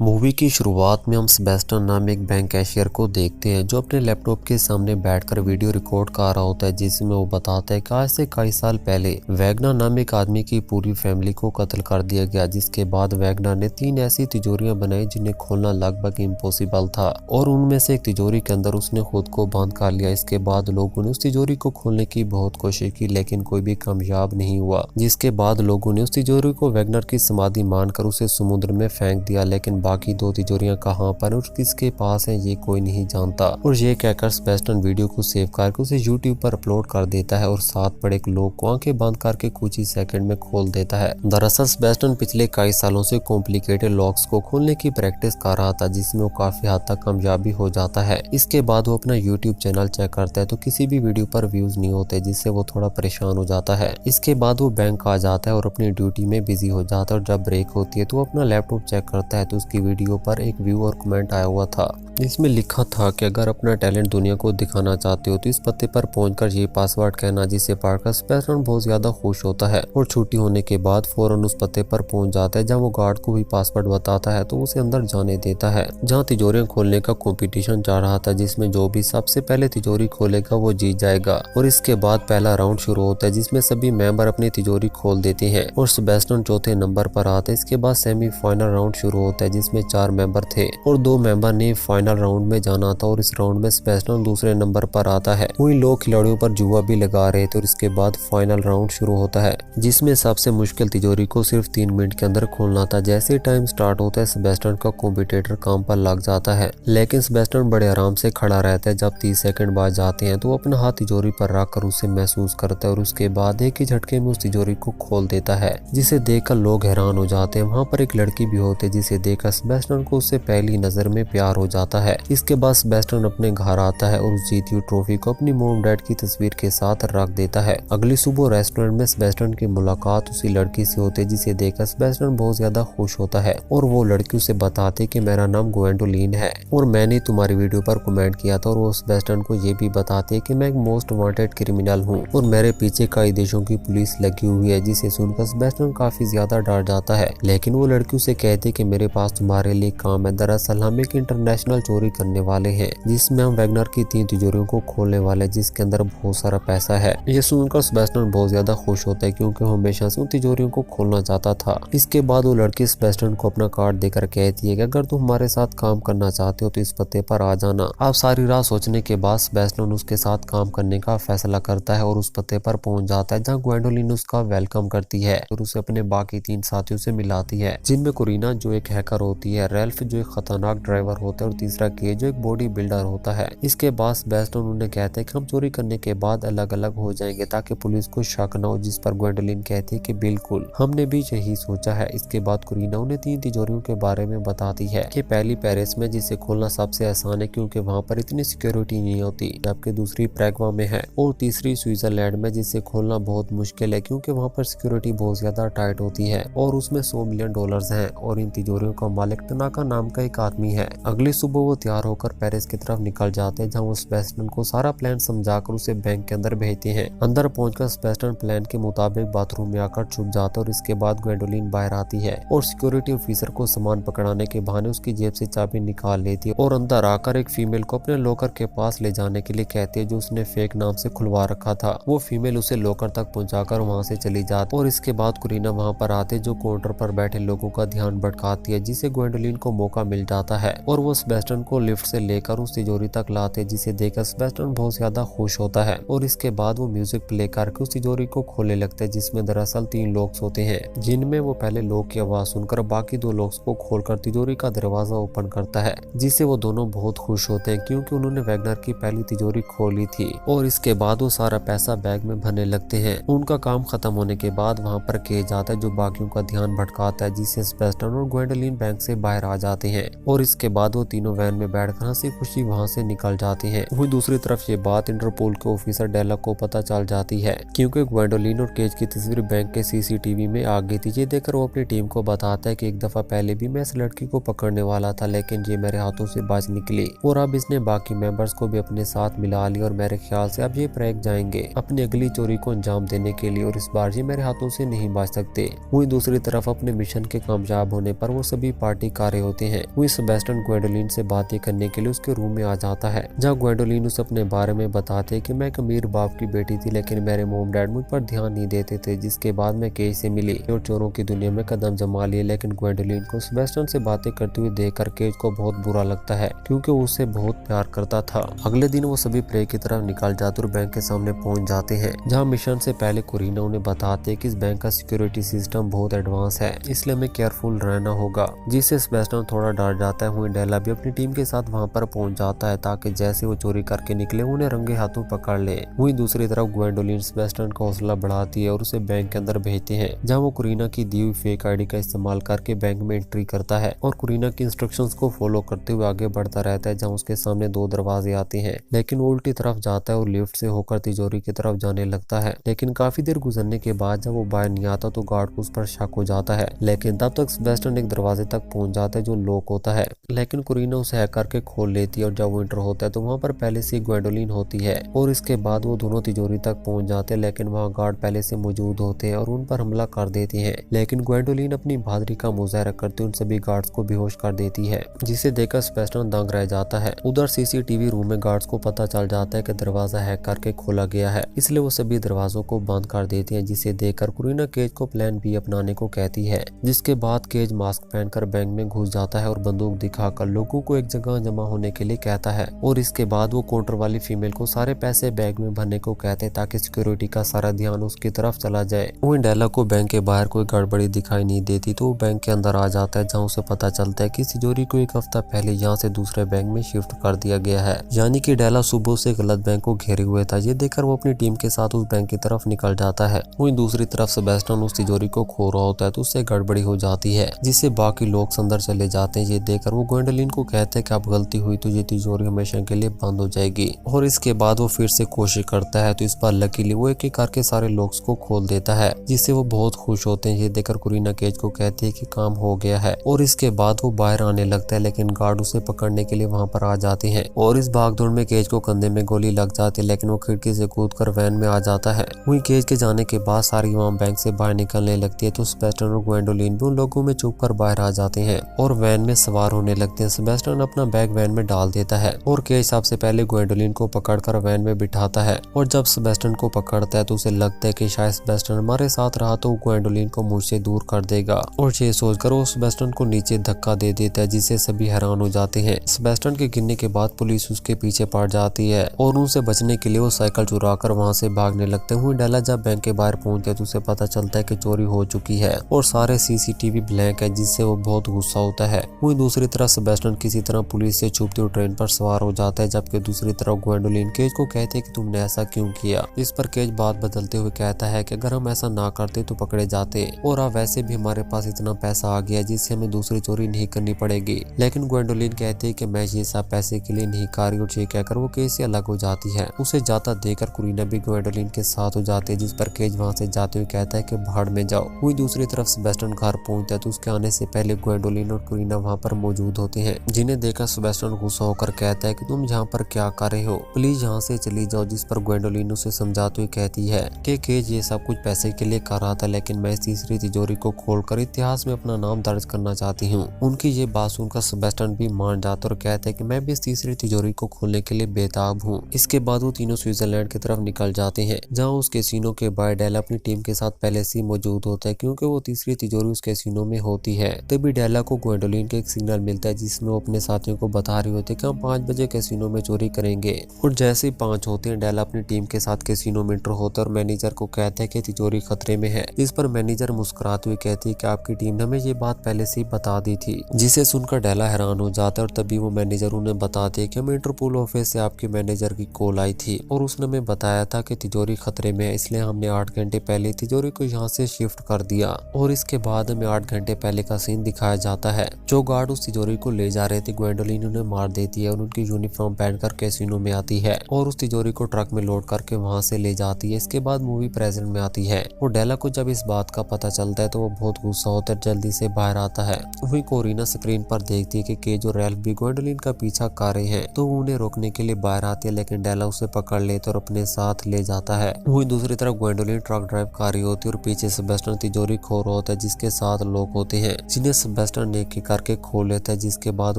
Movie की शुरुआत में हम सेबेस्टियन नाम एक बैंक कैशियर को देखते हैं जो अपने लैपटॉप के सामने बैठकर वीडियो रिकॉर्ड कर रहा होता है, जिसमें वो बताता है कि आज से कई साल पहले वैगनर नाम एक आदमी की पूरी फैमिली को कत्ल कर दिया गया। जिसके बाद वैगनर ने 3 ऐसी तिजोरियां बनाई जिन्हें खोलना लगभग इम्पॉसिबल था और उनमें से एक तिजोरी के अंदर उसने खुद को बंद कर लिया। इसके बाद लोगों ने उस तिजोरी को खोलने की बहुत कोशिश की लेकिन कोई भी कामयाब नहीं हुआ। जिसके बाद लोगों ने उस तिजोरी को वैगनर की समाधि मानकर उसे समुद्र में फेंक दिया, लेकिन बाकी 2 तिजोरियां कहां पर और किसके पास हैं ये कोई नहीं जानता। और ये कहकर सेबेस्टियन वीडियो को सेव करके उसे यूट्यूब पर अपलोड कर देता है और साथ पड़े लोग को आंखें बंद करके कुछ ही सेकंड में खोल देता है। दरअसल सेबेस्टियन पिछले कई सालों से कॉम्प्लिकेटेड लॉक्स को खोलने की प्रैक्टिस कर रहा था, जिसमें वो काफी हद तक कामयाबी हो जाता है। इसके बाद वो अपना यूट्यूब चैनल चेक करता है तो किसी भी वीडियो पर व्यूज नहीं होते, जिससे वो थोड़ा परेशान हो जाता है। इसके बाद वो बैंक आ जाता है और अपनी ड्यूटी में बिजी हो जाता है और जब ब्रेक होती है तो वो अपना लैपटॉप चेक करता है तो उसकी वीडियो पर एक व्यू और कमेंट आया हुआ था। इसमें लिखा था कि अगर अपना टैलेंट दुनिया को दिखाना चाहते हो तो इस पते पर पहुंचकर ये पासवर्ड कहना, जिसे पढ़कर सेबेस्टियन बहुत ज्यादा खुश होता है और छुट्टी होने के बाद फौरन उस पते पर पहुंच जाता है। जब वो गार्ड को भी पासवर्ड बताता है तो उसे अंदर जाने देता है, जहां तिजोरियां खोलने का कंपटीशन चल रहा था, जिसमें जो भी सबसे पहले तिजोरी खोलेगा वो जीत जाएगा। और इसके बाद पहला राउंड शुरू होता है जिसमें सभी मेंबर अपनी तिजोरी खोल देते हैं और सेबेस्टियन चौथे नंबर पर आता है। इसके बाद सेमीफाइनल राउंड शुरू होता है जिसमें 4 मेंबर थे और 2 मेंबर ने फाइनल राउंड में जाना था और इस राउंड में सेबेस्टियन दूसरे नंबर पर आता है। वही लोग खिलाड़ियों पर जुआ भी लगा रहे थे और इसके बाद फाइनल राउंड शुरू होता है जिसमें सबसे मुश्किल तिजोरी को सिर्फ 3 मिनट के अंदर खोलना था। जैसे टाइम स्टार्ट होता है सेबेस्टियन का कॉम्पिटिटर काम पर लग जाता है, लेकिन सेबेस्टियन बड़े आराम से खड़ा रहता है। जब 30 सेकंड बाद जाते हैं तो वो अपना हाथ तिजोरी पर रखकर उसे महसूस करता है और उसके बाद एक ही झटके में उस तिजोरी को खोल देता है, जिसे देखकर लोग हैरान हो जाते हैं। वहाँ पर एक लड़की भी होती है जिसे देखकर सेबेस्टियन को उससे पहली नजर में प्यार हो जाता है। इसके बाद सेबेस्टियन अपने घर आता है और उस जीती हुई ट्रॉफी को अपनी मॉम डैड की तस्वीर के साथ रख देता है। अगली सुबह रेस्टोरेंट में सेबेस्टियन की मुलाकात उसी लड़की से होती है जिसे देखकर सेबेस्टियन बहुत ज्यादा खुश होता है और वो लड़की उसे बताती कि मेरा नाम ग्वेंडोलिन है और मैंने तुम्हारी वीडियो पर कमेंट किया था। और वो सेबेस्टियन को ये भी बताती है कि मैं एक मोस्ट वांटेड क्रिमिनल हूँ और मेरे पीछे कई देशों की पुलिस लगी हुई है, जिसे सुनकर सेबेस्टियन काफी ज्यादा डर जाता है। लेकिन वो लड़की उसे कहती है कि मेरे पास तुम्हारे लिए काम है। दरअसल हम एक इंटरनेशनल चोरी करने वाले हैं जिसमें हम वैगनर की 3 तिजोरियों को खोलने वाले हैं, जिसके अंदर बहुत सारा पैसा है। ये सुनकर सेबेस्टियन बहुत ज्यादा खुश होता है क्योंकि वो हमेशा से उन तिजोरियों को खोलना चाहता था। इसके बाद वो लड़की सेबेस्टियन को अपना कार्ड देकर कहती है कि अगर तुम हमारे साथ काम करना चाहते हो तो इस पते पर आ जाना। अब सारी रात सोचने के बाद सेबेस्टियन उसके साथ काम करने का फैसला करता है और उस पते पर पहुंच जाता है जहाँ ग्वेंडोलिन उसका वेलकम करती है और उसे अपने बाकी 3 साथियों से मिलाती है, जिनमें कोरिना जो एक हैकर होती है, रेल्फ जो एक खतरनाक ड्राइवर होता है और तीसरा के जो एक बॉडी बिल्डर होता है। इसके बाद सेबेस्टियन उन्हें कहते हैं कि हम चोरी करने के बाद अलग अलग हो जाएंगे ताकि पुलिस को शक न हो, जिस पर ग्वेंडोलिन कहती है कि बिल्कुल हमने भी यही सोचा है। इसके बाद कोरिना उन्हें 3 तिजोरियों के बारे में बताती है कि पहली पेरिस में, जिसे खोलना सबसे आसान है क्योंकि वहाँ पर इतनी सिक्योरिटी नहीं होती, जबकि दूसरी प्रैगवा में है और तीसरी स्विट्जरलैंड में, जिसे खोलना बहुत मुश्किल है क्योंकि वहाँ पर सिक्योरिटी बहुत ज्यादा टाइट होती है और उसमें $100 मिलियन हैं और इन तिजोरियों का मालिक तनाका नाम का एक आदमी है। अगली सुबह वो तैयार होकर पेरिस की तरफ निकल जाते हैं जहाँ वो सेबेस्टियन को सारा प्लान समझाकर उसे बैंक के अंदर भेजते हैं। अंदर पहुंचकर सेबेस्टियन प्लान के मुताबिक बाथरूम में आकर छुप जाता है और इसके बाद ग्वेंडोलिन बाहर आती है और सिक्योरिटी ऑफिसर को सामान पकड़ाने के बहाने उसकी जेब से चाबी निकाल लेती है और अंदर आकर एक फीमेल को अपने लॉकर के पास ले जाने के लिए कहती है जो उसने फेक नाम से खुलवा रखा था। वो फीमेल उसे लॉकर तक पहुंचाकर वहाँ से चली जाती और इसके बाद कोरिना वहाँ पर आते जो काउंटर पर बैठे लोगों का ध्यान भटकाती है, जिसे ग्वेंडोलिन को मौका मिल जाता है और वो सेबेस्टियन को लिफ्ट से लेकर उस तिजोरी तक लाते, जिसे देखकर सेबेस्टियन बहुत ज्यादा खुश होता है और इसके बाद वो म्यूजिक प्ले करके उस तिजोरी को खोलने लगते हैं, जिसमें दरअसल 3 लॉक्स होते हैं, जिनमें वो पहले लॉक की आवाज सुनकर बाकी 2 लॉक्स को खोलकर तिजोरी का दरवाजा ओपन करता है, जिससे वो दोनों बहुत खुश होते हैं क्योंकि उन्होंने वैगनर की पहली तिजोरी खोली थी। और इसके बाद वो सारा पैसा बैग में भरने लगते हैं। उनका काम खत्म होने के बाद वहाँ पर के जाता है जो बाकियों का ध्यान भटकाता है, जिससे सेबेस्टियन और ग्वेंडोलिन बैंक से बाहर आ जाते हैं और इसके बाद वो तीनों वैन में बैठकर हंसी खुशी वहाँ से निकल जाती हैं। वहीं दूसरी तरफ ये बात इंटरपोल के ऑफिसर डेला को पता चल जाती है, क्योंकि ग्वेंडोलिन और केज की तस्वीर बैंक के सीसीटीवी में आ गई थी। ये देखकर वो अपनी टीम को बताता है कि एक दफा पहले भी मैं इस लड़की को पकड़ने वाला था, लेकिन ये मेरे हाथों से बच निकली और अब इसने बाकी मेंबर्स को भी अपने साथ मिला लिया और मेरे ख्याल से अब ये प्रैग जाएंगे अपनी अगली चोरी को अंजाम देने के लिए और इस बार ये मेरे हाथों से नहीं बच सकते। वहीं दूसरी तरफ अपने मिशन के कामयाब होने पर वो सभी पार्टी कर रहे होते हैं। वहीं सेबेस्टियन ग्वेंडोलिन से बातें करने के लिए उसके रूम में आ जाता है, जहाँ ग्वेंडोलिन उसे अपने बारे में बताते हैं कि मैं एक अमीर बाप की बेटी थी, लेकिन मेरे मोम डैड मुझ पर ध्यान नहीं देते थे, जिसके बाद मैं केज से मिली और चोरों की दुनिया में कदम जमा लिए। लेकिन ग्वेंडोलिन को सेबेस्टियन से बातें करते हुए देखकर केज को बहुत बुरा लगता है, क्योंकि वो उससे बहुत प्यार करता था। अगले दिन वो सभी प्रे की तरफ निकल जाते और बैंक के सामने पहुंच जाते हैं, जहां मिशन से पहले कुरीना उन्हें बताते हैं कि इस बैंक का सिक्योरिटी सिस्टम बहुत एडवांस है, इसलिए हमें केयरफुल रहना होगा, जिससे सेबेस्टियन थोड़ा डर जाता है। वहीं डेला भी अपनी टीम के साथ वहां पर पहुंच जाता है, ताकि जैसे वो चोरी करके निकले उन्हें रंगे हाथों पकड़ ले। वहीं दूसरी तरफ ग्वेंडोलिन सेबेस्टियन का हौसला बढ़ाती है और उसे बैंक के अंदर भेजते हैं, जहाँ वो कुरीना की दी हुई फेक आईडी का इस्तेमाल करके बैंक में एंट्री करता है और कुरीना की इंस्ट्रक्शंस को फॉलो करते हुए आगे बढ़ता रहता है, जहाँ उसके सामने 2 दरवाजे आते हैं, लेकिन वो उल्टी तरफ जाता है और लिफ्ट से होकर तिजोरी की तरफ जाने लगता है। लेकिन काफी देर गुजरने के बाद जब वो बाहर नहीं आता तो गार्ड को उस पर शक हो जाता है, लेकिन तब तक सेबेस्टियन एक दरवाजे तक पहुंच जाता है जो लॉक होता है, लेकिन कुरीना उसे हैक करके खोल लेती है और जब वो एंटर होता है तो वहाँ पर पहले से ग्वेंडोलिन होती है और इसके बाद वो दोनों तिजोरी तक पहुंच जाते हैं, लेकिन वहाँ गार्ड पहले से मौजूद होते हैं और उन पर हमला कर देते हैं। लेकिन ग्वेंडोलिन अपनी बहादुरी का मुजाहरा करते उन सभी गार्ड्स को बेहोश कर देती है, जिसे देखकर सेबेस्टियन दंग रह जाता है। उधर सीसीटीवी रूम में गार्ड्स को पता चल जाता है कि दरवाजा हैक करके खोला गया है, इसलिए वो सभी दरवाजों को बंद कर देते हैं, जिसे देखकर कुरीना केज को प्लान बी अपनाने को कहती है। जिसके बाद केज मास्क पहनकर बैंक में घुस जाता है और बंदूक दिखाकर लोगों को एक जगह जमा होने के लिए कहता है और इसके बाद वो काउंटर वाली फीमेल को सारे पैसे बैग में भरने को कहते हैं, ताकि सिक्योरिटी का सारा ध्यान उसकी तरफ चला जाए। वहीं डेला को बैंक के बाहर कोई गड़बड़ी दिखाई नहीं देती, तो वो बैंक के अंदर आ जाता है, जहाँ उसे पता चलता है कि तिजोरी को एक हफ्ता पहले यहाँ से दूसरे बैंक में शिफ्ट कर दिया गया है, यानी कि डेला सुबह से गलत बैंक को घेरे हुए था। ये देखकर वो अपनी टीम के साथ उस बैंक की तरफ निकल जाता है। वहीं दूसरी तरफ सेबेस्टियन उस तिजोरी को खो रहा होता है, तो उससे गड़बड़ी हो जाती है, जिससे बाकी लोग अंदर चले जाते हैं। ये देखकर वो ग्वेंडोलिन को कहते हैं कि अब गलती हुई तो ये तिजोरी हमेशा के लिए बंद हो जाएगी, और इसके बाद वो फिर से कोशिश करता है, तो इस बार लकीली वो एक एक करके सारे लॉक्स को खोल देता है, जिससे वो बहुत खुश होते हैं। ये देखकर कुरीना केज को कहती है कि काम हो गया है, और इसके बाद वो बाहर आने लगता है, लेकिन गार्ड उसे पकड़ने के लिए वहां पर आ जाते हैं और इस भागदौड़ में केज को कंधे में गोली लग जाती है, लेकिन वो खिड़की से कूदकर वैन में आ जाता है। वहीं केज के जाने के बाद सारी वहाँ बैंक से बाहर निकलने लगती है, तो सेबेस्टियन और ग्वेंडोलिन भी उन लोगों में चुप कर बाहर आ जाते हैं और वैन में सवार होने लगते हैं। सेबेस्टियन अपना बैग वैन में डाल देता है और केज सबसे पहले ग्वेंडोलिन को पकड़कर वैन में बिठाता है, और जब सेबेस्टियन को पकड़ता है तो उसे लगता है कि शायद सेबेस्टियन हमारे साथ रहा तो ग्वेंडोलिन को मुझसे दूर कर देगा, और ये सोचकर वो सेबेस्टियन को नीचे धक्का दे देता है, जिससे सभी हैरान हो जाते हैं। सेबेस्टियन के गिरने के बाद पुलिस उसके पीछे पड़ जाती है और उनसे बचने के लिए वो साइकिल चुराकर वहां से भागने लगते हैं। डेला जब बैंक के बाहर पहुंचते तो उसे पता चलता है कि चोरी हो चुकी है और सारे सीसीटीवी ब्लैंक है, जिससे वो बहुत गुस्सा होता है। वहीं दूसरी तरफ सेबेस्टियन किसी तरह पुलिस से छुपते हुए ट्रेन पर सवार हो जाता है, जबकि दूसरी तरफ ग्वेंडोलिन केज को कहते हैं कि तुमने ऐसा क्यों किया। इस पर केज बात बदलते हुए कहता है कि अगर हम ऐसा ना करते तो पकड़े जाते, और अब वैसे भी हमारे पास इतना पैसा आ गया जिससे हमें दूसरी चोरी नहीं करनी पड़ेगी। लेकिन ग्वेंडोलिन कहते हैं कि मैं ये सब पैसे के लिए नहीं कर रही, और ये कहकर वो केज से अलग हो जाती है। उसे जाता देखकर कुरीना भी ग्वेंडोलिन के साथ हो जाती है, जिस पर केज वहां से जाते हुए कहता है कि भाड़ में जाओ। वहीं दूसरी तरफ सेबेस्टियन घर पहुंचता है, तो उसके आने से पहले ग्वेंडोलिन और कुरीना वहां पर मौजूद होते हैं, जिन्हें देखकर सेबेस्टियन गुस्सा होकर कहता है कि तुम यहाँ पर क्या कर रहे हो, प्लीज यहाँ से चली जाओ। जिस पर ग्वेंडोलिन उसे समझाते हुए कहती है कि केज ये सब कुछ पैसे के लिए कर रहा था, लेकिन मैं इस तीसरी तिजोरी को खोलकर इतिहास में अपना नाम दर्ज करना चाहती हूँ। उनकी ये बात सुनकर सेबेस्टियन भी मान जाता और कहता है कि मैं भी इस तीसरी तिजोरी को खोलने के लिए बेताब हूँ। इसके बाद वो तीनों स्विट्जरलैंड की तरफ निकल जाते हैं, जहाँ उस कैसीनो के बाहर डेला अपनी टीम के साथ पहले से मौजूद होता है, क्योंकि वो तीसरी तिजोरी उस कैसीनो में होती है। तभी डेला को ग्वेंडोलिन के एक सिग्नल मिलता है, जिसमें वो अपने साथियों को बता रहे होते कि हम 5 बजे कैसीनो में चोरी करेंगे, और जैसे ही 5 होते हैं डेला अपनी टीम के साथ कैसीनो में एंटर होता है और मैनेजर को कहता है कि तिजोरी खतरे में है। इस पर मैनेजर मुस्कुराते हुए कहती है कि आपकी टीम ने हमें ये बात पहले से ही बता दी थी, जिसे सुनकर डेला हैरान हो जाता है। और तभी वो मैनेजर उन्हें बताते हैं कि हमें इंटरपोल ऑफिस से आपके मैनेजर की कॉल आई थी और उसने हमें बताया था कि तिजोरी खतरे में है, इसलिए हमने 8 घंटे पहले तिजोरी को यहाँ से शिफ्ट कर दिया। और इसके बाद हमें 8 घंटे पहले का सीन दिखाया जाता है। जो गार्ड उस तिजोरी को ले जा रहे थे ही ग्वेंडोलिन उन्हें मार देती है और उनकी यूनिफॉर्म पहनकर कैसीनो में आती है और उस तिजोरी को ट्रक में लोड करके वहां से ले जाती है। इसके बाद मूवी प्रेजेंट में आती है और डेला को जब इस बात का पता चलता है तो वो बहुत गुस्सा होता है, जल्दी से बाहर आता है। वहीं कोरिना स्क्रीन पर देखती है कि केज और रैल्फ भी ग्वेंडोलिन का पीछा कर रहे हैं, तो उन्हें रोकने के लिए बाहर आती है, लेकिन डेला उसे पकड़ लेते और अपने साथ ले जाता है। वहीं दूसरी तरफ ग्वेंडोलिन ट्रक ड्राइव कर रही होती है और पीछे सेबेस्टियन तिजोरी खो रहा होता है जिसके साथ लोग होते हैं, जिन्हें सेबेस्टियन नेकी करके खोल लेता है। जिसके बाद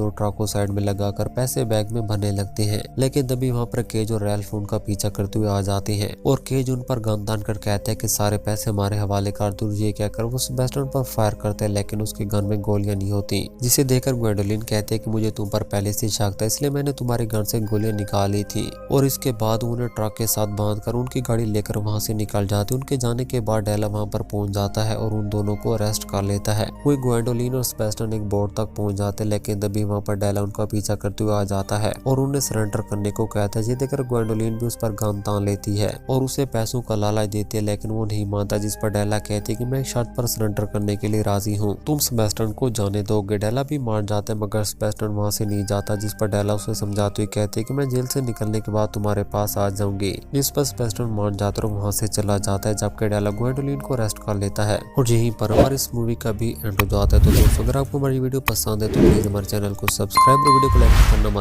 वो ट्रक को साइड में लगाकर पैसे बैग में भरने लगते हैं, लेकिन तभी वहाँ पर केज और रैल्फ उनका पीछा करते हुए आ जाते हैं और केज उन पर गन तान कर कहता है कि सारे पैसे हमारे हवाले कर दो। ये कहकर वो सेबेस्टियन पर फायर करते हैं, लेकिन उसके गन में गोलियां नहीं होती, जिसे देखकर ग्वेंडोलिन कहते हैं कि मुझे तुम पर पहले से शक था, इसलिए मैंने तुम्हारे गन से गोलियां निकाली थी। और इसके बाद उन्हें ट्रक के साथ बांधकर उनकी गाड़ी लेकर वहां से निकल जाती है। उनके जाने के बाद डेला वहां पर पहुंच जाता है और उन दोनों को अरेस्ट कर लेता है। वही ग्वेंडोलिन और सेबेस्टियन एक बोट तक पहुंच जाते हैं, लेकिन तभी वहां पर डेला उनका पीछा करते हुए आ जाता है और उन्हें सरेंडर करने को कहता है। ये देखकर ग्वेंडोलिन भी उस पर गन तान लेती है और उसे पैसों का लालच देती है, लेकिन वो नहीं मानता, जिस पर डेला कहती है कि मैं एक शर्त पर सरेंडर करने के लिए राजी हूँ, तुम सेबेस्टियन को जाने दोगे। डेला भी मान जाता है, मगर सेबेस्टियन वहां से नहीं जाता, जिस पर डेला उसे समझाती हुई कहती है कि मैं जेल से निकलने के बाद तुम्हारे पास आ जाऊंगी। जिस पर सेबेस्टियन मान जाता है और वहां से चला जाता है, जबकि डेला ग्वेंडोलिन को अरेस्ट कर लेता है और यहीं पर हमारी इस मूवी का भी एंड हो जाता है। तो दोस्तों, अगर आपको हमारी वीडियो पसंद है तो प्लीज हमारे चैनल को सब्सक्राइब और वीडियो को लाइक करना